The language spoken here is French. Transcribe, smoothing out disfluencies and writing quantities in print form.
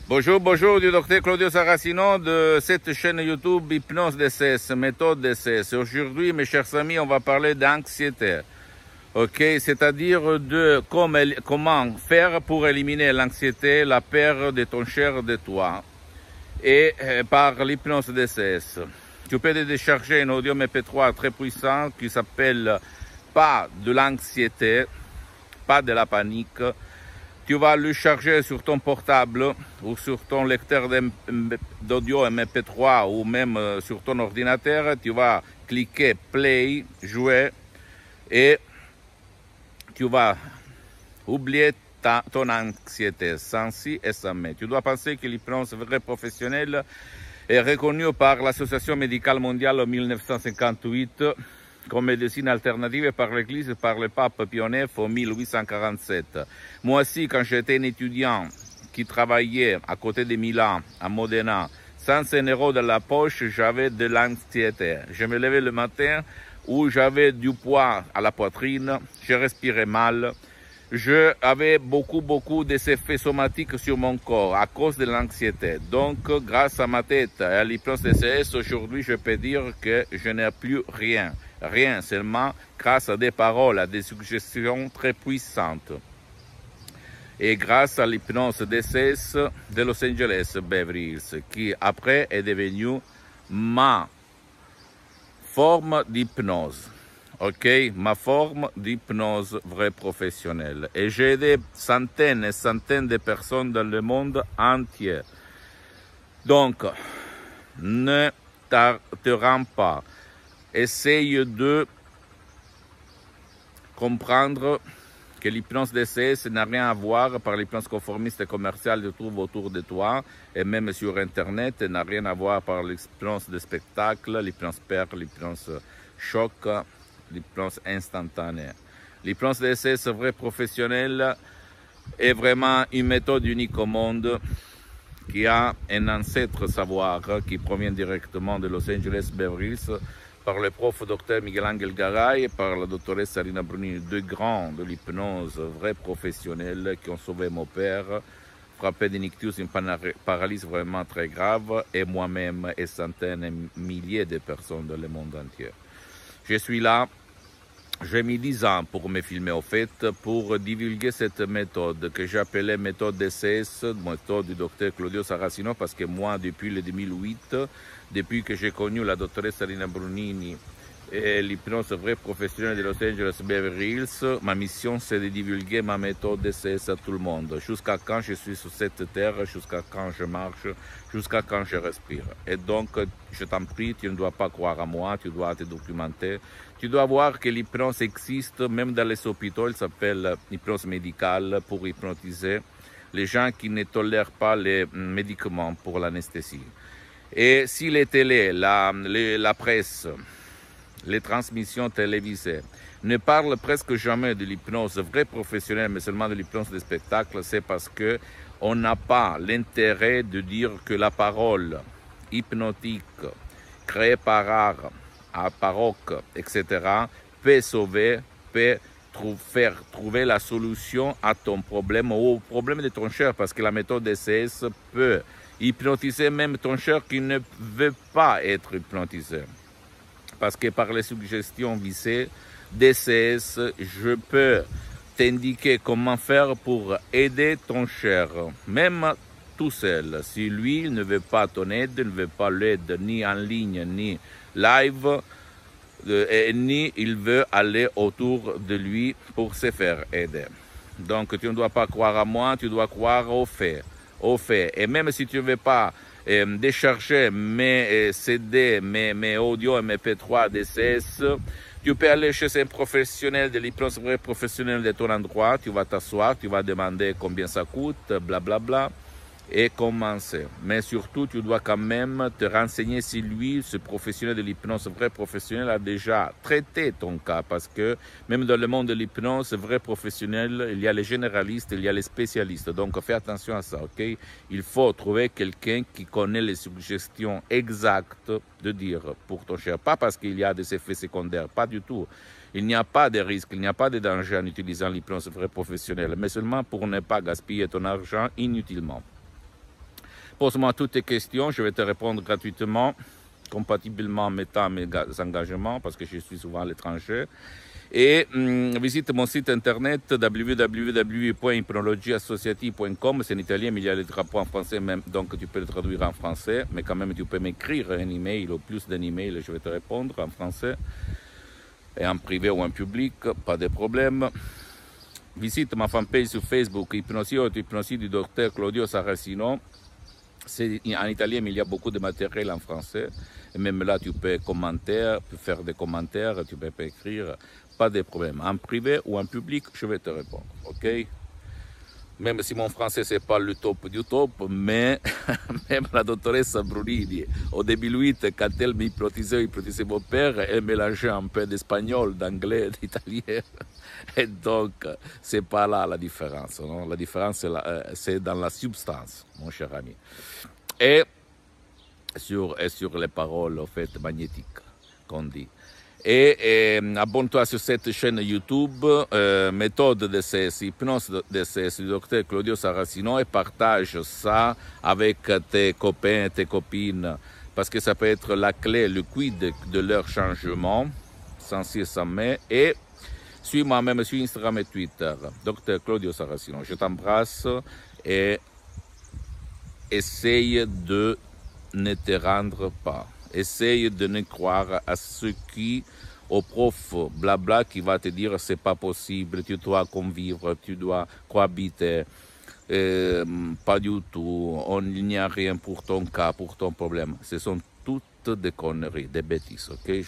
Bonjour, bonjour du docteur Claudio Saracino de cette chaîne YouTube Hypnose DCS, méthode DCS. Aujourd'hui, mes chers amis, on va parler d'anxiété. Ok, c'est-à-dire de comment faire pour éliminer l'anxiété, la peur de ton cher de toi, et par l'hypnose DCS. Tu peux télécharger un audio MP3 très puissant qui s'appelle Pas de l'anxiété, pas de la panique. Tu vas le charger sur ton portable ou sur ton lecteur d'audio MP3 ou même sur ton ordinateur. Tu vas cliquer Play, jouer et tu vas oublier ton anxiété sans si et sans mais. Tu dois penser que l'hypnose vraie professionnelle est reconnue par l'Association médicale mondiale en 1958 comme médecine alternative par l'Église et par le pape Pie IX en 1847. Moi aussi, quand j'étais un étudiant qui travaillait à côté de Milan, à Modena, sans un euro dans la poche, j'avais de l'anxiété. Je me levais le matin où j'avais du poids à la poitrine, je respirais mal. J'avais beaucoup d'effets somatiques sur mon corps à cause de l'anxiété. Donc, grâce à ma tête et à l'hypnose DCS, aujourd'hui, je peux dire que je n'ai plus rien. Rien, seulement grâce à des paroles, à des suggestions très puissantes. Et grâce à l'hypnose DCS de Los Angeles Beverly Hills, qui après est devenue ma forme d'hypnose. Ok, ma forme d'hypnose vraie professionnelle. Et j'ai aidé centaines et centaines de personnes dans le monde entier. Donc, ne te rends pas. Essaye de comprendre que l'hypnose DCS n'a rien à voir par l'hypnose conformiste et commerciale que tu trouves autour de toi et même sur Internet, n'a rien à voir par l'hypnose de spectacle, l'hypnose peur, l'hypnose choc, l'hypnose instantanée. L'hypnose DCS vrai professionnel est vraiment une méthode unique au monde qui a un ancêtre savoir qui provient directement de Los Angeles Beverly Hills par le prof Dr Miguel Angel Garay et par la doctoresse Alina Bruni, deux grands de l'hypnose vrai professionnels qui ont sauvé mon père, frappé d'un ictus, une paralysie vraiment très grave, et moi-même et centaines et milliers de personnes dans le monde entier. Je suis là, j'ai mis 10 ans pour me filmer au fait, pour divulguer cette méthode que j'appelais méthode DCS, méthode du docteur Claudio Saracino, parce que moi, depuis le 2008, depuis que j'ai connu la doctoresse Alina Brunini et l'hypnose vraie professionnelle de Los Angeles Beverly Hills, ma mission c'est de divulguer ma méthode DCS à tout le monde, jusqu'à quand je suis sur cette terre, jusqu'à quand je marche, jusqu'à quand je respire. Et donc, je t'en prie, tu ne dois pas croire à moi, tu dois te documenter, tu dois voir que l'hypnose existe, même dans les hôpitaux, elle s'appelle hypnose médicale pour hypnotiser les gens qui ne tolèrent pas les médicaments pour l'anesthésie. Et si les télés, la presse, les transmissions télévisées ne parlent presque jamais de l'hypnose vraie professionnelle, mais seulement de l'hypnose de spectacle, c'est parce que on n'a pas l'intérêt de dire que la parole hypnotique créée par art, à baroque, etc., peut sauver, peut faire trouver la solution à ton problème ou au problème de ton cher, parce que la méthode DCS peut hypnotiser même ton cher qui ne veut pas être hypnotisé. Parce que par les suggestions visées, DCS, je peux t'indiquer comment faire pour aider ton cher, même tout seul. Si lui ne veut pas ton aide, ne veut pas l'aide ni en ligne, ni live, ni il veut aller autour de lui pour se faire aider. Donc tu ne dois pas croire à moi, tu dois croire aux faits. Et même si tu ne veux pas décharger mes CD, mes audio, mes MP3 DCS, tu peux aller chez un professionnel de l'hypnose vrai professionnel de ton endroit, tu vas t'asseoir, tu vas demander combien ça coûte, blablabla, et commencer. Mais surtout, tu dois quand même te renseigner si lui, ce professionnel de l'hypnose vrai professionnel, a déjà traité ton cas. Parce que même dans le monde de l'hypnose vrai professionnel, il y a les généralistes, il y a les spécialistes. Donc, fais attention à ça, ok? Il faut trouver quelqu'un qui connaît les suggestions exactes de dire pour ton cher. Pas parce qu'il y a des effets secondaires, pas du tout. Il n'y a pas de risque, il n'y a pas de danger en utilisant l'hypnose vrai professionnelle, mais seulement pour ne pas gaspiller ton argent inutilement. Pose-moi toutes tes questions, je vais te répondre gratuitement, compatiblement en mettant mes engagements, parce que je suis souvent à l'étranger. Et visite mon site internet www.hypnologieassociative.com. C'est en italien, mais il y a le drapeau en français même, donc tu peux le traduire en français. Mais quand même, tu peux m'écrire un email ou plus d'un email, je vais te répondre en français. Et en privé ou en public, pas de problème. Visite ma fanpage sur Facebook, Hypnosie du docteur Claudio Saracino. C'est en italien, mais il y a beaucoup de matériel en français. Et même là, tu peux faire des commentaires, tu peux écrire, pas de problème. En privé ou en public, je vais te répondre, ok? Même si mon français, c'est pas le top du top, mais même la doctoresse Brunini, au 2008, quand elle m'hypnotisait mon père, elle mélangeait un peu d'espagnol, d'anglais, d'italien. Et donc, c'est pas là la différence, non? La différence, c'est dans la substance, mon cher ami. Et sur les paroles, en fait, magnétiques, qu'on dit. Et abonne-toi sur cette chaîne YouTube, méthode DCS, hypnose DCS du docteur Claudio Saracino, et partage ça avec tes copains et tes copines, parce que ça peut être la clé, le quid de leur changement, sans si et sans mais. Et suis-moi même sur Instagram et Twitter, docteur Claudio Saracino. Je t'embrasse et essaye de ne te rendre pas. Essaye de ne croire à ce qui, au prof blabla qui va te dire c'est pas possible, tu dois convivre, tu dois cohabiter. Pas du tout, il n'y a rien pour ton cas, pour ton problème. Ce sont toutes des conneries, des bêtises, ok?